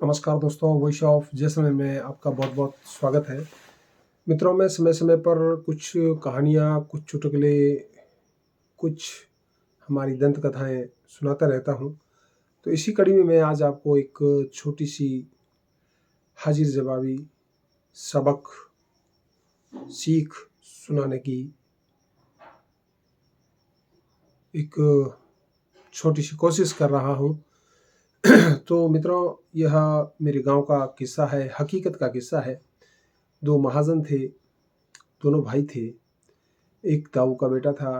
नमस्कार दोस्तों, voice of Jaisalmer में आपका बहुत बहुत स्वागत है। मित्रों, मैं समय समय पर कुछ कहानियाँ, कुछ चुटकुले, कुछ हमारी दंत कथाएँ सुनाता रहता हूँ। तो इसी कड़ी में मैं आज आपको एक छोटी सी हाजिर जवाबी सबक सीख सुनाने की एक छोटी सी कोशिश कर रहा हूँ। तो मित्रों, यह मेरे गांव का किस्सा है, हकीकत का किस्सा है। दो महाजन थे, दोनों भाई थे। एक ताऊ का बेटा था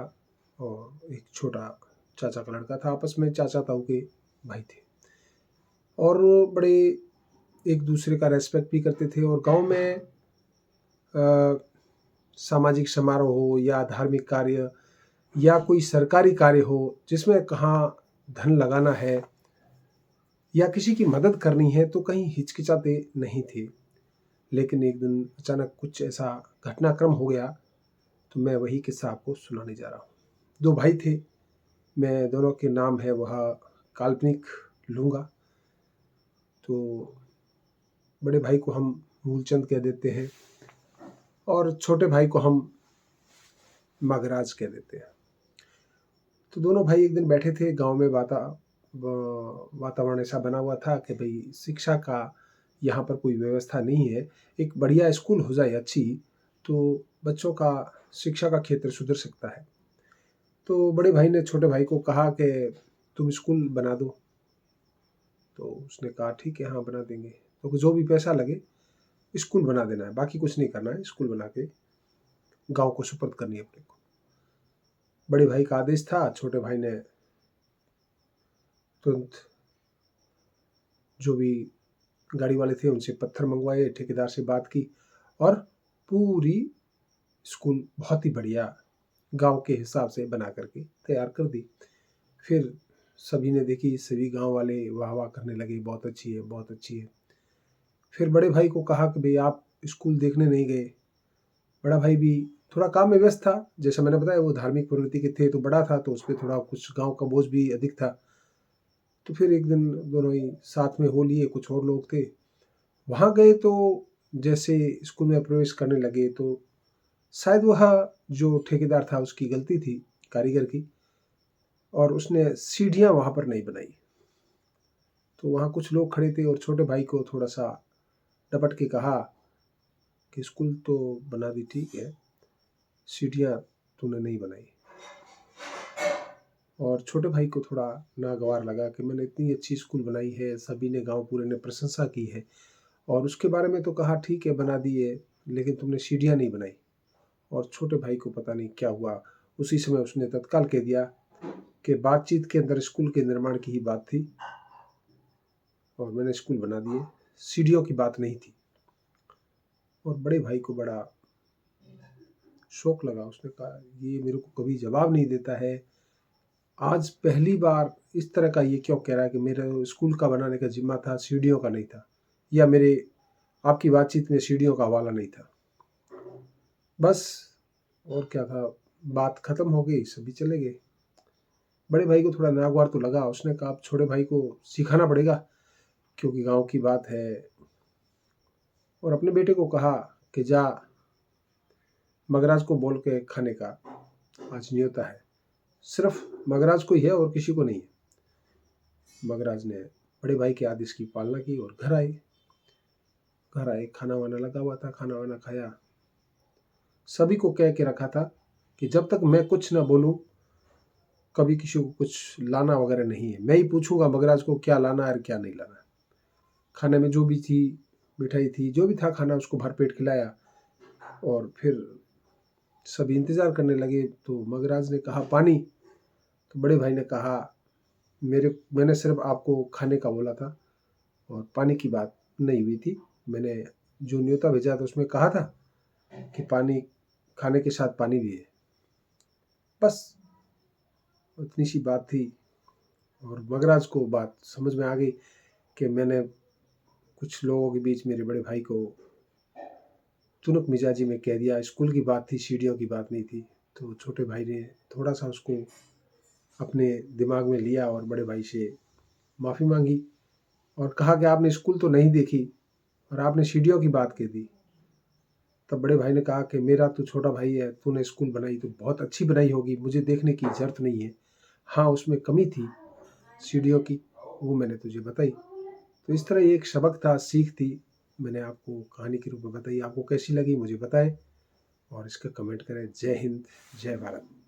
और एक छोटा चाचा का लड़का था। आपस में चाचा ताऊ के भाई थे और बड़े एक दूसरे का रेस्पेक्ट भी करते थे। और गांव में सामाजिक समारोह हो या धार्मिक कार्य या कोई सरकारी कार्य हो जिसमें कहाँ धन लगाना है या किसी की मदद करनी है तो कहीं हिचकिचाते नहीं थे। लेकिन एक दिन अचानक कुछ ऐसा घटनाक्रम हो गया, तो मैं वही किस्सा आपको सुनाने जा रहा हूँ। दो भाई थे, मैं दोनों के नाम है वह काल्पनिक लूँगा। तो बड़े भाई को हम मूलचंद कह देते हैं और छोटे भाई को हम मगराज कह देते हैं। तो दोनों भाई एक दिन बैठे थे गांव में। वातावरण ऐसा बना हुआ था कि भाई शिक्षा का यहाँ पर कोई व्यवस्था नहीं है। एक बढ़िया स्कूल हो जाए अच्छी, तो बच्चों का शिक्षा का क्षेत्र सुधर सकता है। तो बड़े भाई ने छोटे भाई को कहा कि तुम स्कूल बना दो। तो उसने कहा ठीक है, हाँ बना देंगे। तो जो भी पैसा लगे स्कूल बना देना है, बाकी कुछ नहीं करना है, स्कूल बना के गांव को सुपुर्द करनी है अपने को। बड़े भाई का आदेश था। छोटे भाई ने तुरंत जो भी गाड़ी वाले थे उनसे पत्थर मंगवाए, ठेकेदार से बात की और पूरी स्कूल बहुत ही बढ़िया गांव के हिसाब से बना करके तैयार कर दी। फिर सभी ने देखी, सभी गांव वाले वाह वाह करने लगे, बहुत अच्छी है, बहुत अच्छी है। फिर बड़े भाई को कहा कि भाई आप स्कूल देखने नहीं गए। बड़ा भाई भी थोड़ा काम में व्यस्त था, जैसा मैंने बताया वो धार्मिक प्रवृत्ति के थे, तो बड़ा था तो उस पर थोड़ा कुछ गांव का बोझ भी अधिक था। तो फिर एक दिन दोनों ही साथ में हो लिए, कुछ और लोग थे, वहाँ गए। तो जैसे स्कूल में प्रवेश करने लगे तो शायद वह जो ठेकेदार था उसकी गलती थी, कारीगर की, और उसने सीढ़ियाँ वहाँ पर नहीं बनाई। तो वहाँ कुछ लोग खड़े थे और छोटे भाई को थोड़ा सा डपट के कहा कि स्कूल तो बना दी ठीक है, सीढ़ियाँ तूने नहीं बनाई। और छोटे भाई को थोड़ा नागवार लगा कि मैंने इतनी अच्छी स्कूल बनाई है, सभी ने, गांव पूरे ने प्रशंसा की है, और उसके बारे में तो कहा ठीक है बना दी है, लेकिन तुमने सीढ़ियाँ नहीं बनाई। और छोटे भाई को पता नहीं क्या हुआ, उसी समय उसने तत्काल कह दिया कि बातचीत के अंदर स्कूल के निर्माण की ही बात थी और मैंने स्कूल बना दिए, सीढ़ियों की बात नहीं थी। और बड़े भाई को बड़ा शौक लगा। उसने कहा ये मेरे को कभी जवाब नहीं देता है, आज पहली बार इस तरह का ये क्यों कह रहा है कि मेरे स्कूल का बनाने का जिम्मा था, सीढ़ियों का नहीं था, या मेरे आपकी बातचीत में सीढ़ियों का हवाला नहीं था। बस और क्या था, बात खत्म हो गई, सभी चले गए। बड़े भाई को थोड़ा नागवार तो लगा। उसने कहा अब छोटे भाई को सिखाना पड़ेगा क्योंकि गांव की बात है, और अपने बेटे को कहा कि जा मगराज को बोल के खाने का आज न्योता है, सिर्फ मगराज को ही है और किसी को नहीं है। मगराज ने बड़े भाई के आदेश की पालना की और घर आए, खाना वाना लगा हुआ था, खाना वाना खाया। सभी को कह के रखा था कि जब तक मैं कुछ ना बोलूं कभी किसी को कुछ लाना वगैरह नहीं है, मैं ही पूछूंगा मगराज को क्या लाना है और क्या नहीं लाना। खाने में जो भी थी, मिठाई थी, जो भी था खाना, उसको भरपेट खिलाया और फिर सभी इंतजार करने लगे। तो मगराज ने कहा पानी। तो बड़े भाई ने कहा मैंने सिर्फ आपको खाने का बोला था और पानी की बात नहीं हुई थी। मैंने जो न्योता भेजा था उसमें कहा था कि पानी, खाने के साथ पानी भी है। बस उतनी सी बात थी और मगराज को बात समझ में आ गई कि मैंने कुछ लोगों के बीच मेरे बड़े भाई को तुनक मिजाजी में कह दिया। स्कूल की बात थी, सीढ़ियों की बात नहीं थी। तो छोटे भाई ने थोड़ा सा उसको अपने दिमाग में लिया और बड़े भाई से माफ़ी मांगी और कहा कि आपने स्कूल तो नहीं देखी और आपने सीढ़ियों की बात कह दी। तब बड़े भाई ने कहा कि मेरा तो छोटा भाई है, तूने स्कूल बनाई तो बहुत अच्छी बनाई होगी, मुझे देखने की ज़रूरत नहीं है। हाँ, उसमें कमी थी सीढ़ियों की, वो मैंने तुझे बताई। तो इस तरह एक सबक था, सीख थी, मैंने आपको कहानी के रूप में बताई। आपको कैसी लगी मुझे बताएं और इसका कमेंट करें। जय हिंद, जय भारत।